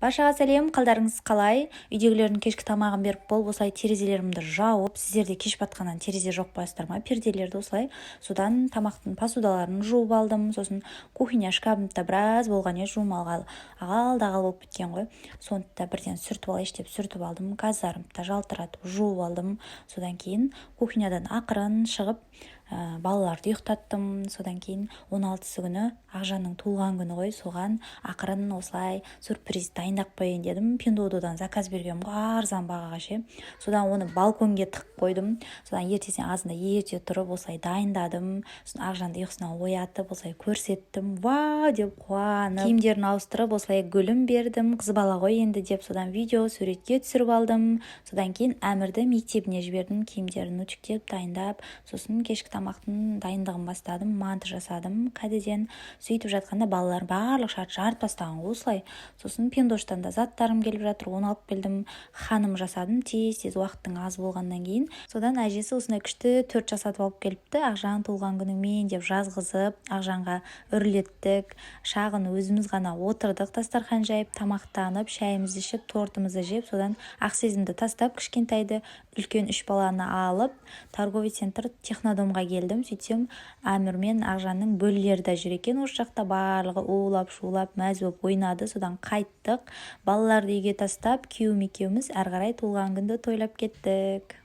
Баршаға сәлем, қалдарыңыз қалай? Үйдегілердің кешкі тамағын беріп болып, осылай терезелерімді жауып, сіздерде кеш батқаннан терезе жоқ қоясыздар ма? Перделерді осылай. Содан тамақтың посудаларын жуып алдым. Сосын кухня шкабымда біраз болған еді, жуымалғалы ағал-дағал болып кеткен ғой. Сондықта бірден сүртіп алайыншы деп сүртіп алдым. Газдарымды жалтыратып жуып алдым. Содан кейін кухнядан ақырын шығып, балаларды ұйықтаттым. Содан кейін 16-сы күні Ақжанның туылған күні ғой, соған ақырын осылай сюрприз дайындап қояйын дедім. Пиндододан заказ бергенмін ғой, арзан бағаға ше. Содан оны балконге тығып қойдым. Содан ертесіне азында ерте тұрып осылай дайындадым. Сосын Ақжанды ұйқысынан оятып осылай көрсеттім. Вау деп қуанып, киімдерін ауыстырып осылай гүлім бердім. Қыз бала ғой енді деп содан видео суретке түсіріп алдым. Содан кейін Әмірді мектебіне жібердім, киімдерін үтіктеп дайындап. Сосын кешкі тамақтың дайындығын бастадым, манты жасадым кәдеден. Сөйтіп жатқанда балалар барлық шарт жарып тастаған осылай. Сосын Пендоштан да заттарым келіп жатыр, оны алып келдім. Ханым жасадым тез уақыттың аз болғаннан кейін. Содан әжесі осындай күшті торт жасатып алып келіпті. Ақжан туылған күнімен деп жазғызып, Ақжанға үрлеттік. Шағын өзіміз ғана отырдық, дастархан жайып, тамақтанып, шайымызды ішіп, тортымызды жеп, содан Ақсезімді тастап, кішкентайды үлкен 3 баланы алып, торговый центр Технодомға келдім. Сөйтсем, Әмір мен Ақжанның бөлелері де жүр екен. Осы жақта барлығы улап, шулап, мәз болып ойнады. Содан қайттық. Балаларды үйге тастап, күйеуім екеуміз әрі қарай туылған күнді тойлап кеттік.